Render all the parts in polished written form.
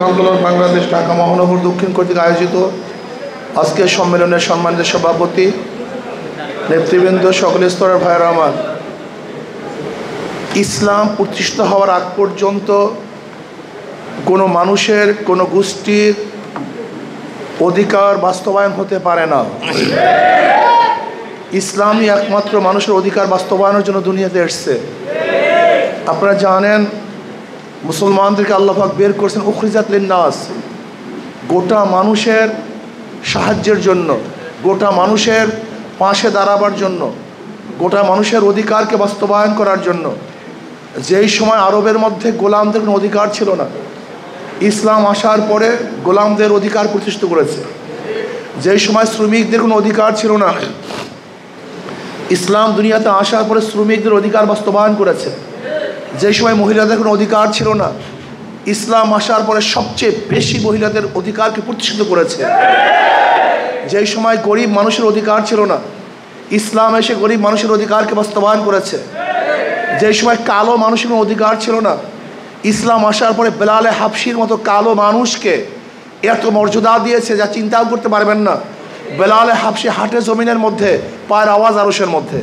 আন্দোলন বাংলাদেশ ঢাকা মহানগর দক্ষিণ কর্তৃক আয়োজিত আজকের সম্মেলনের সম্মানিত সভাপতি নেতৃবৃন্দ, সকল স্তরের ভাইয়েরা আমার, ইসলাম প্রতিষ্ঠিত হওয়ার আগ পর্যন্ত কোনো মানুষের কোনো গোষ্ঠীর অধিকার বাস্তবায়ন হতে পারে না। ইসলামই একমাত্র মানুষের অধিকার বাস্তবায়নের জন্য দুনিয়াতে এসছে। আপনারা জানেন, মুসলমানদেরকে আল্লাহ পাক বের করেছেন উখরিজাত লিন্নাস, গোটা মানুষের সাহায্যের জন্য, গোটা মানুষের পাশে দাঁড়াবার জন্য, গোটা মানুষের অধিকারকে বাস্তবায়ন করার জন্য। যেই সময় আরবের মধ্যে গোলামদের কোনো অধিকার ছিল না, ইসলাম আসার পরে গোলামদের অধিকার প্রতিষ্ঠিত করেছে। যেই সময় শ্রমিকদের কোনো অধিকার ছিল না, ইসলাম দুনিয়াতে আসার পরে শ্রমিকদের অধিকার বাস্তবায়ন করেছে। যে সময় মহিলাদের কোনো অধিকার ছিল না, ইসলাম আসার পরে সবচেয়ে বেশি মহিলাদের অধিকারকে প্রতিষ্ঠিত করেছে। যেই সময় গরিব মানুষের অধিকার ছিল না, ইসলাম এসে গরিব মানুষের অধিকারকে বাস্তবায়ন করেছে। যেই সময় কালো মানুষের কোনো অধিকার ছিল না, ইসলাম আসার পরে বেলালে হাবশির মতো কালো মানুষকে এত মর্যাদা দিয়েছে যা চিন্তাও করতে পারবেন না। বেলালে হাবশি হাটে জমিনের মধ্যে, পায়ের আওয়াজ আরশের মধ্যে।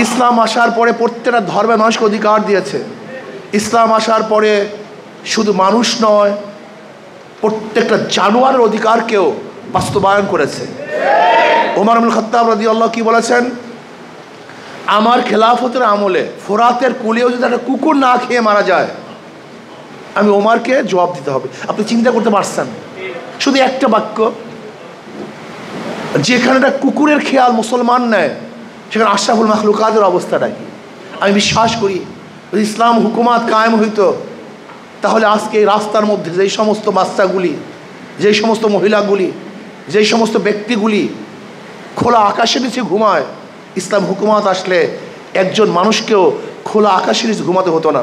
ইসলাম আসার পরে প্রত্যেকটা ধর্মের মানুষকে অধিকার দিয়েছে। ইসলাম আসার পরে শুধু মানুষ নয়, প্রত্যেকটা জানোয়ারের অধিকারকেও বাস্তবায়ন করেছে। ওমর ইবনে খাত্তাব রাদিয়াল্লাহু কি বলেছেন, আমার খেলাফতের আমলে ফোরাতের কুলেও যদি একটা কুকুর না খেয়ে মারা যায়, আমি ওমরকে জবাব দিতে হবে। আপনি চিন্তা করতে পারছেন, শুধু একটা বাক্য, যেখানে একটা কুকুরের খেয়াল মুসলমান নেয়, সেখানে আশরাফুল মাখলুকাতের অবস্থাটা কি? আমি বিশ্বাস করি যদি ইসলাম হুকুমাত কায়েম হইতো, তাহলে আজকে এই রাস্তার মধ্যে যেই সমস্ত বাচ্চাগুলি, যেই সমস্ত মহিলাগুলি, যেই সমস্ত ব্যক্তিগুলি খোলা আকাশের নিচে ঘুমায়, ইসলাম হুকুমাত আসলে একজন মানুষকেও খোলা আকাশের নিচে ঘুমাতে হতো না।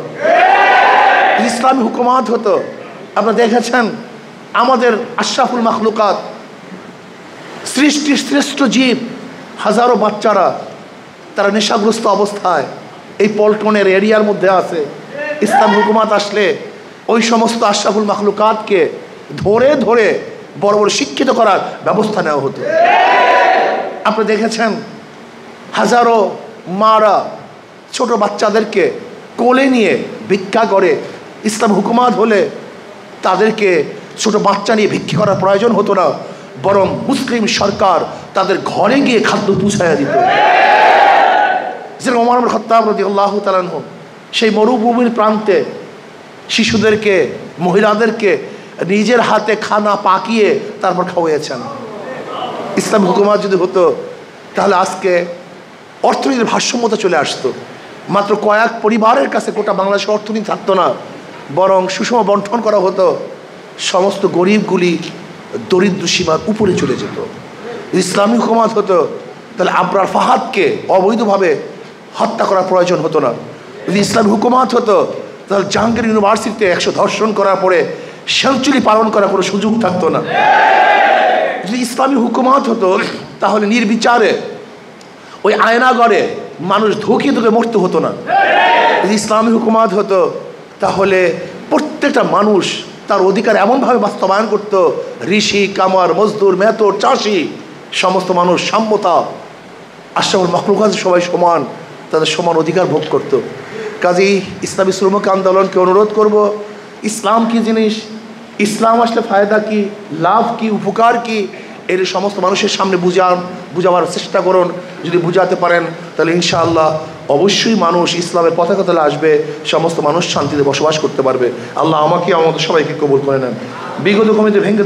ইসলামী হুকুমাত হতো। আপনারা দেখেছেন, আমাদের আশরাফুল মাখলুকাত, সৃষ্টির শ্রেষ্ঠ জীব, হাজারো বাচ্চারা তারা নেশাগ্রস্ত অবস্থায় এই পল্টনের এরিয়ার মধ্যে আছে। ইসলাম হুকুমাত আসলে ওই সমস্ত আশরাফুল মাখলুকাতকে ধরে ধরে বড় বড় শিক্ষিত করার ব্যবস্থা নেওয়া হতো। আপনারা দেখেছেন, হাজারো মারা ছোট বাচ্চাদেরকে কোলে নিয়ে ভিক্ষা করে। ইসলাম হুকুমাত হলে তাদেরকে ছোট বাচ্চা নিয়ে ভিক্ষা করার প্রয়োজন হতো না, বরং মুসলিম সরকার তাদের ঘরে গিয়ে খাদ্য পৌঁছাইয়া দিত। যেরকম ওমর ইবনে খাত্তাব রাদিয়াল্লাহু তাআলা আনহু সেই মরুভূমির প্রান্তে শিশুদেরকে, মহিলাদেরকে নিজের হাতে খানা পাকিয়ে তারপর খাওয়াইয়েছেন। ইসলাম হুকুমাত যদি হতো, তাহলে আজকে অর্থনীতির ভারসাম্যতা চলে আসতো। মাত্র কয়েক পরিবারের কাছে গোটা বাংলাদেশের অর্থনীতি থাকতো না, বরং সুষম বন্টন করা হতো। সমস্ত গরিবগুলি দরিদ্র সীমার উপরে চলে যেত। ইসলামী হুকুমাত হতো, তাহলে আবরার ফাহাদকে অবৈধভাবে হত্যা করার প্রয়োজন হতো না। যদি ইসলামী হুকুমাত হতো, তাহলে জাহাঙ্গীর ইউনিভার্সিটিতে 100 ধর্ষণ করার পরে সেঞ্চুরি পালন করার কোনো সুযোগ থাকতো না। যদি ইসলামী হুকুমাত হতো, তাহলে নির্বিচারে ওই আয়নাগরে মানুষ ধুকে ধুকে মরতে হতো না। যদি ইসলামী হুকুমাত হতো, তাহলে প্রত্যেকটা মানুষ তার অধিকার এমনভাবে বাস্তবায়ন করত, ঋষি, কামার, মজদুর, মেহতর, চাষি, সমস্ত মানুষ সাম্যতা, আশরাফুল মাখলুকাত সবাই সমান, তাদের সমান অধিকার ভোগ করত। কাজেই ইসলামী শ্রমিক আন্দোলনকে অনুরোধ করব, ইসলাম কি জিনিস, ইসলাম আসলে ফায়দা কি, লাভ কি, উপকার কি, এর সমস্ত মানুষের সামনে বুঝাবার চেষ্টা করুন। যদি বুঝাতে পারেন, তাহলে ইনশাআল্লাহ অবশ্যই মানুষ ইসলামের পতাকা তলে আসবে, সমস্ত মানুষ শান্তিতে বসবাস করতে পারবে। আল্লাহ আমাকে, আমাদের সবাইকে কবুল করে নেন। বিগত কমিটি ভেঙে